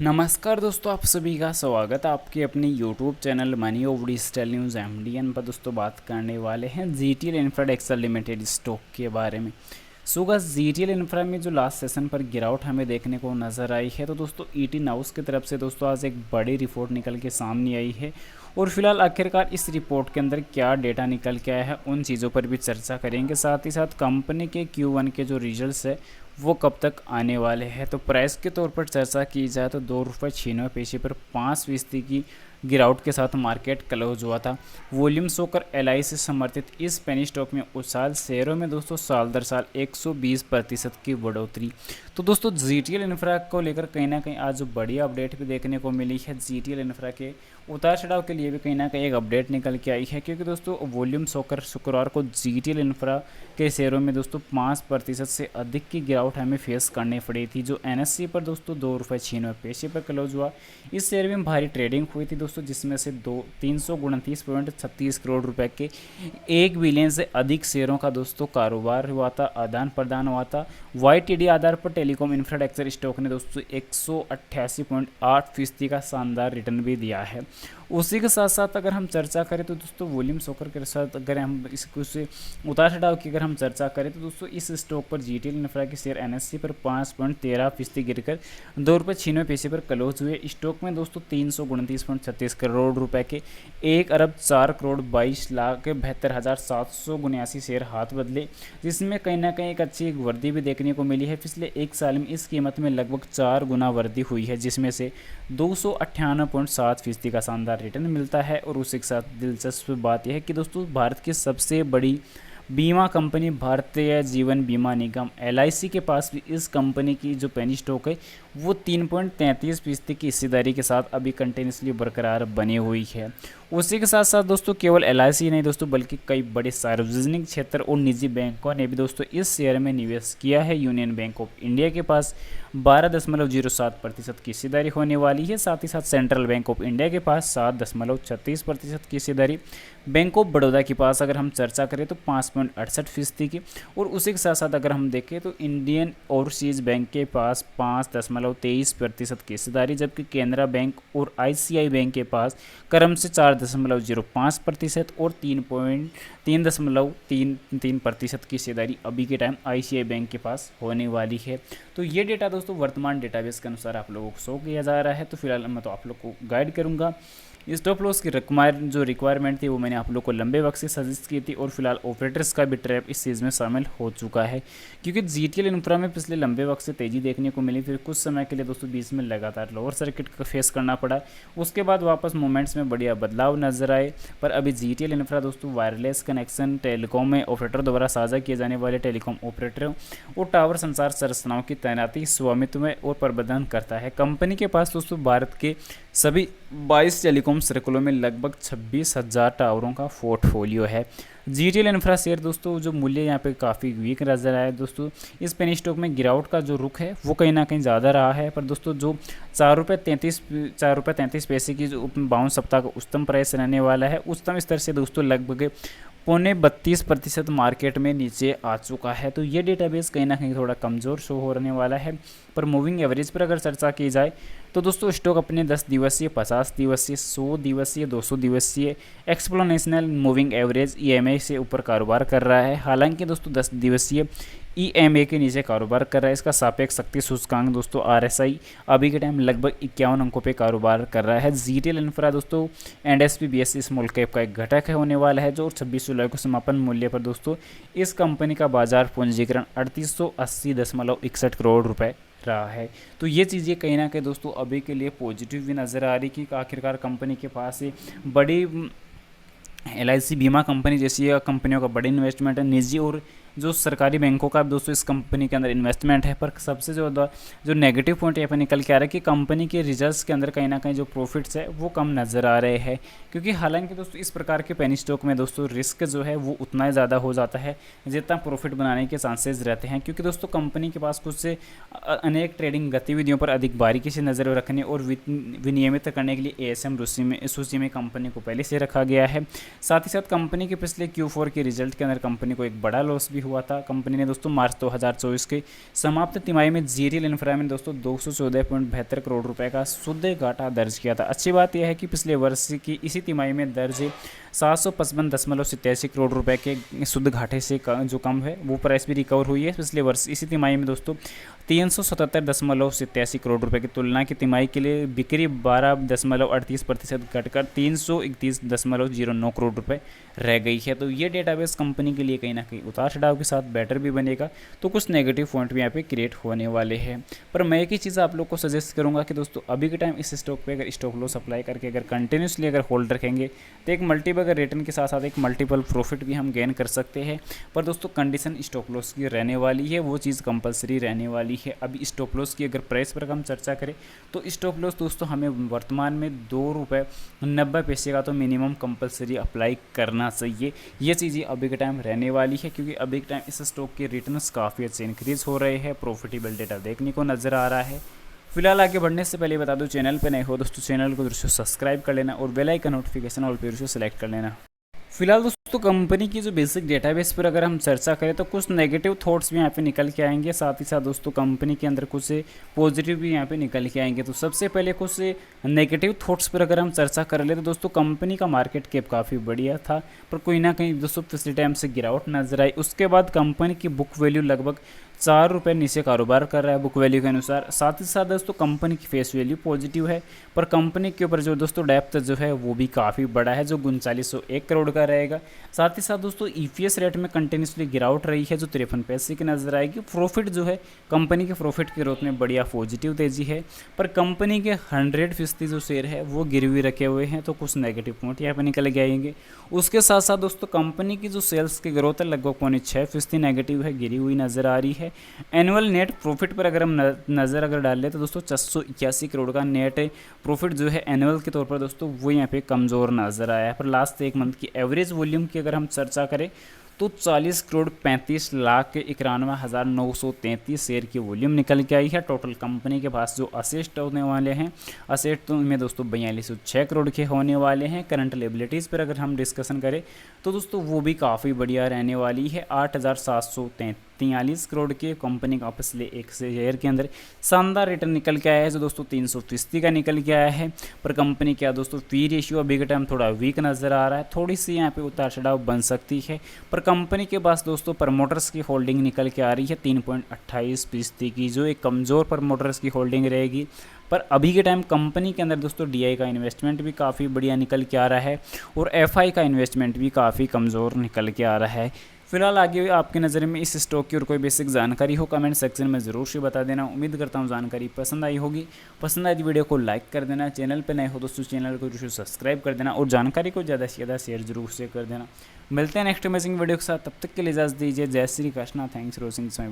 नमस्कार दोस्तों, आप सभी का स्वागत है आपके अपने YouTube channel money over digital news MDN पर। दोस्तों बात करने वाले हैं जीटीएल इंफ्राटेक्सल लिमिटेड स्टॉक के बारे में। सो गाइस, जीटीएल इंफ्रा में जो लास्ट सेशन पर गिरावट हमें देखने को नज़र आई है, तो दोस्तों ईटी नाउस की तरफ से दोस्तों आज एक बड़ी रिपोर्ट निकल के सामने आई है। और फिलहाल आखिरकार इस रिपोर्ट के अंदर क्या डेटा निकल के आया है, उन चीज़ों पर भी चर्चा करेंगे। साथ ही साथ कंपनी के Q1 के जो रिजल्ट्स है वो कब तक आने वाले हैं। तो प्राइस के तौर पर चर्चा की जाए तो ₹2.96 पर 5% की गिरावट के साथ मार्केट क्लोज हुआ था। वॉल्यूम सोकर एलआई से समर्थित इस पेनी स्टॉक में उछाल, शेयरों में दोस्तों साल दर साल 120% की बढ़ोतरी। तो दोस्तों जीटीएल इंफ्रा को लेकर कहीं ना कहीं आज बड़ी अपडेट भी देखने को मिली है। जीटीएल इंफ्रा के उतार चढ़ाव के लिए भी कहीं ना कहीं एक अपडेट निकल के आई है, क्योंकि दोस्तों वॉल्यूम सोकर शुक्रवार को जीटीएल इंफ्रा के शेयरों में दोस्तों 5% से अधिक की गिरावट हमें फेस करनी पड़ी थी। जो एनएससी पर दोस्तों ₹2.96 पर क्लोज हुआ। इस शेयर में भारी ट्रेडिंग हुई थी दोस्तों, जिसमें से 329.36 करोड़ रुपए के 1 बिलियन से अधिक शेयरों का दोस्तों कारोबार हुआ था, आदान प्रदान हुआ था। वाईटीडी आधार पर टेलीकॉम इंफ्रास्ट्रक्चर स्टॉक ने दोस्तों 188.8% का शानदार रिटर्न भी दिया है। उसी के साथ साथ अगर हम चर्चा करें तो दोस्तों वॉल्यूम सोकर के साथ अगर हम इसको से उतार चढ़ाव की अगर हम चर्चा करें तो दोस्तों इस स्टॉक पर जीटीएल इंफ्रा के शेयर एनएससी पर 5.13% गिरकर ₹2.96 पर क्लोज हुए। स्टॉक में दोस्तों 329.36 करोड़ रुपए के 1,04,22,72,779 शेयर हाथ बदले, जिसमें कहीं ना कहीं एक अच्छी वृद्धि भी देखने को मिली है। पिछले एक साल में इस कीमत में लगभग 4 गुना वृद्धि हुई है, जिसमें से 298.7% का शानदार रिटर्न मिलता है। और उसी के साथ दिलचस्प बात यह है कि दोस्तों भारत की सबसे बड़ी बीमा कंपनी भारतीय जीवन बीमा निगम एलआईसी के पास भी इस कंपनी की जो पेनी स्टॉक है वो 3.33% की हिस्सेदारी के साथ अभी कंटिन्यूसली बरकरार बनी हुई है। उसी के साथ साथ दोस्तों केवल एलआईसी नहीं दोस्तों, बल्कि कई बड़े सार्वजनिक क्षेत्र और निजी बैंकों ने भी दोस्तों इस शेयर में निवेश किया है। यूनियन बैंक ऑफ इंडिया के पास 12.07% की हिस्सेदारी होने वाली है। साथ ही साथ सेंट्रल बैंक ऑफ इंडिया के पास 7.36% की हिस्सेदारी, बैंक ऑफ बड़ौदा के पास अगर हम चर्चा करें तो 5.68% की। और उसी के साथ साथ अगर हम देखें तो इंडियन ओवरसीज बैंक के पास 5.23% की हिस्सेदारी, जबकि केनरा बैंक और आईसीआई बैंक के पास क्रम से 4.05% और 3.33% की हिस्सेदारी अभी के टाइम आईसीआई बैंक के पास होने वाली है। तो ये डेटा दोस्तों वर्तमान डेटाबेस के अनुसार आप लोगों को शो किया जा रहा है। तो फिलहाल मैं तो आप लोग को गाइड करूंगा। स्टॉप लॉस की रिक्वायरमेंट थी वो मैंने आप लोग को लंबे वक्त से सजेस्ट की थी, और फिलहाल ऑपरेटर्स का भी ट्रैप इस चीज़ में शामिल हो चुका है, क्योंकि जीटीएल इंफ्रा में पिछले लंबे वक्त से तेज़ी देखने को मिली, फिर कुछ समय के लिए दोस्तों बीच में लगातार लोअर सर्किट का फेस करना पड़ा। उसके बाद वापस मूवमेंट्स में बढ़िया बदलाव नजर आए। पर अभी जीटीएल इंफ्रा दोस्तों वायरलेस कनेक्शन टेलीकॉम में ऑपरेटर द्वारा साझा किए जाने वाले टेलीकॉम ऑपरेटरों और टावर संचार संरचनाओं की तैनाती, स्वामित्व में और प्रबंधन करता है। कंपनी के पास दोस्तों भारत के सभी 22 टेलीकॉम सर्कलों में लगभग 26,000 टावरों का पोर्टफोलियो है। जीटीएल इंफ्रा शेयर दोस्तों जो मूल्य यहाँ पे काफ़ी वीक नजर आया दोस्तों। इस पेनी स्टॉक में गिरावट का जो रुख है वो कहीं ना कहीं ज़्यादा रहा है। पर दोस्तों जो ₹4.33 की जो 52 सप्ताह का उच्चतम प्राइस रहने वाला है, उच्चतम स्तर से दोस्तों लगभग 32% मार्केट में नीचे आ चुका है। तो ये डेटाबेस कहीं ना कहीं थोड़ा कमज़ोर शो होने वाला है। पर मूविंग एवरेज पर अगर चर्चा की जाए तो दोस्तों स्टॉक अपने 10 दिवसीय, 50 दिवसीय, 100 दिवसीय, 200 दिवसीय एक्सपोनेंशियल मूविंग एवरेज ईएमए से ऊपर कारोबार कर रहा है। हालांकि दोस्तों 10 दिवसीय ईएमए के नीचे कारोबार कर रहा है। इसका सापेक्ष शक्ति सूचकांक दोस्तों आरएसआई अभी के टाइम लगभग 51 अंकों पे कारोबार कर रहा है। जीटीएल इंफ्रा दोस्तों एनएसपी बीएससी स्मॉल कैप का एक घटक है होने वाला है, जो 26 जुलाई को समापन मूल्य पर दोस्तों इस कंपनी का बाजार पूंजीकरण 3880.61 करोड़ रुपए रहा है। तो ये चीज़ें कहीं ना कहीं दोस्तों अभी के लिए पॉजिटिव भी नज़र आ रही कि आखिरकार कंपनी के पास ये बड़ी एलआईसी बीमा कंपनी जैसी कंपनियों का बड़ी इन्वेस्टमेंट है। निजी और जो सरकारी बैंकों का दोस्तों इस कंपनी के अंदर इन्वेस्टमेंट है। पर सबसे ज़्यादा जो नेगेटिव पॉइंट यहाँ पर निकल के आ रहा है कि कंपनी के रिजल्ट्स के अंदर कहीं ना कहीं जो प्रॉफिट्स है वो कम नज़र आ रहे हैं, क्योंकि हालांकि दोस्तों इस प्रकार के पेनी स्टॉक में दोस्तों रिस्क जो है वो उतना ही ज़्यादा हो जाता है जितना प्रॉफिट बनाने के चांसेस रहते हैं, क्योंकि दोस्तों कंपनी के पास कुछ से अनेक ट्रेडिंग गतिविधियों पर अधिक बारीकी से नज़र रखने और विनियमित करने के लिए एएसएम सूची में कंपनी को पहले से रखा गया है। साथ ही साथ कंपनी के पिछले Q4 के रिजल्ट के अंदर कंपनी को एक बड़ा लॉस भी हुआ था। कंपनी ने दोस्तों मार्च 2024 के समाप्त तिमाही में जीटीएल इंफ्रा में दोस्तों 214.72 करोड़ रुपए का शुद्ध घाटा दर्ज किया था। अच्छी बात यह है कि पिछले वर्ष की इसी तिमाही में दर्ज 755.87 करोड़ रुपए के शुद्ध घाटे से जो कम है वो प्राइस भी रिकवर हुई है। पिछले वर्ष इसी तिमाही में दोस्तों 377.87 करोड़ रुपए की तुलना की तिमाही के लिए बिक्री 12.38% घटकर 331.09 करोड़ रुपए रह गई है। तो ये डेटाबेस कंपनी के लिए कहीं ना कहीं उतार चढ़ाव के साथ बेटर भी बनेगा, तो कुछ नेगेटिव पॉइंट भी यहाँ पे क्रिएट होने वाले हैं। पर मैं एक ही चीज़ आप लोग को सजेस्ट करूँगा कि दोस्तों अभी के टाइम इस स्टॉक पे अगर स्टॉप लॉस अप्लाई करके अगर कंटिन्यूसली अगर होल्ड रखेंगे तो एक मल्टीपल रिटर्न के साथ साथ एक मल्टीपल प्रॉफिट भी हम गेन कर सकते हैं। पर दोस्तों कंडीशन स्टॉप लॉस की रहने वाली है, वो चीज़ कंपलसरी रहने वाली है। अभी स्टॉप लॉस की अगर प्राइस पर हम चर्चा करें तो स्टॉप लॉस दोस्तों हमें वर्तमान में ₹2.90 का तो मिनिमम कंपलसरी अप्लाई करना चाहिए। ये चीज़ें अभी के टाइम रहने वाली है, क्योंकि अभी के टाइम इस स्टॉक के रिटर्न्स काफ़ी अच्छे इंक्रीज हो रहे हैं, प्रॉफिटेबल डेटा देखने को नज़र आ रहा है। फिलहाल आगे बढ़ने से पहले बता दूं, चैनल पे नए हो दोस्तों चैनल को दोस्तों सब्सक्राइब कर लेना और बेल आइकन नोटिफिकेशन ऑल पे दोस्तों सेलेक्ट कर लेना। फिलहाल दोस्तों कंपनी की जो बेसिक डेटाबेस पर अगर हम चर्चा करें तो कुछ नेगेटिव थॉट्स भी यहाँ पे निकल के आएंगे, साथ ही साथ दोस्तों कंपनी के अंदर कुछ पॉजिटिव भी यहाँ पे निकल के आएंगे। तो सबसे पहले कुछ नेगेटिव थॉट्स पर अगर हम चर्चा कर ले तो दोस्तों कंपनी का मार्केट कैप काफ़ी बढ़िया था, पर कोई ना कहीं दोस्तों पिछले टाइम से गिरावट नजर आई। उसके बाद कंपनी की बुक वैल्यू लगभग ₹4 नीचे कारोबार कर रहा है बुक वैल्यू के अनुसार। साथ ही साथ दोस्तों कंपनी की फेस वैल्यू पॉजिटिव है, पर कंपनी के ऊपर जो दोस्तों डेप्थ जो है वो भी काफ़ी बड़ा है, जो 3901 करोड़ का रहेगा। साथ ही साथ दोस्तों ईपीएस रेट में कंटिन्यूसली गिरावट रही है, जो 53 पैसे की नजर आएगी। प्रॉफिट जो है कंपनी के प्रॉफिट के ग्रोथ में बढ़िया पॉजिटिव तेजी है, पर कंपनी के 100% जो शेयर है वो गिरवी रखे हुए हैं, तो कुछ नेगेटिव पॉइंट यहाँ पर निकल के आएंगे। उसके साथ साथ दोस्तों कंपनी की जो सेल्स की ग्रोथ है लगभग 6.5% नेगेटिव है, गिरी हुई नजर आ रही है। एनुअल नेट प्रॉफिट पर अगर हम नज़र अगर डाल लें तो दोस्तों 481 करोड़ का नेट प्रॉफिट जो है एनुअल के तौर पर दोस्तों वो यहाँ पे कमज़ोर नज़र आया है। पर लास्ट एक मंथ की एवरेज वॉल्यूम की अगर हम चर्चा करें तो 40,35,91,933 शेयर की वॉल्यूम निकल के आई है। टोटल कंपनी के पास जो असेट होने वाले हैं, असेट तो में दोस्तों 4206 करोड़ के होने वाले हैं। करंट लायबिलिटीज़ पर अगर हम डिस्कशन करें तो दोस्तों वो भी काफ़ी बढ़िया रहने वाली है। 8,743 करोड़ के कंपनी का पिछले एक शेयर के अंदर शानदार रिटर्न निकल के आया है, जो दोस्तों 300% का निकल के आया है। पर कंपनी क्या दोस्तों पी रेशियो अभी के टाइम थोड़ा वीक नज़र आ रहा है, थोड़ी सी यहाँ पे उतार चढ़ाव बन सकती है। पर कंपनी के पास दोस्तों प्रमोटर्स की होल्डिंग निकल के आ रही है 3.28% की, जो एक कमज़ोर प्रमोटर्स की होल्डिंग रहेगी। पर अभी के टाइम कंपनी के अंदर दोस्तों डीआई का इन्वेस्टमेंट भी काफ़ी बढ़िया निकल के आ रहा है और एफआई का इन्वेस्टमेंट भी काफ़ी कमज़ोर निकल के आ रहा है। फिलहाल आगे आपकी नज़र में इस स्टॉक की और कोई बेसिक जानकारी हो कमेंट सेक्शन में ज़रूर से बता देना। उम्मीद करता हूँ जानकारी पसंद आई होगी। पसंद आई तो वीडियो को लाइक कर देना, चैनल पे नए हो दोस्तों चैनल को जरूर सब्सक्राइब कर देना और जानकारी को ज़्यादा से ज़्यादा शेयर जरूर से कर देना। मिलते हैं नेक्स्ट अमेजिंग वीडियो के साथ, तब तक के लिए इजाज़त दीजिए। जय Shri Krishna, thanks for watching.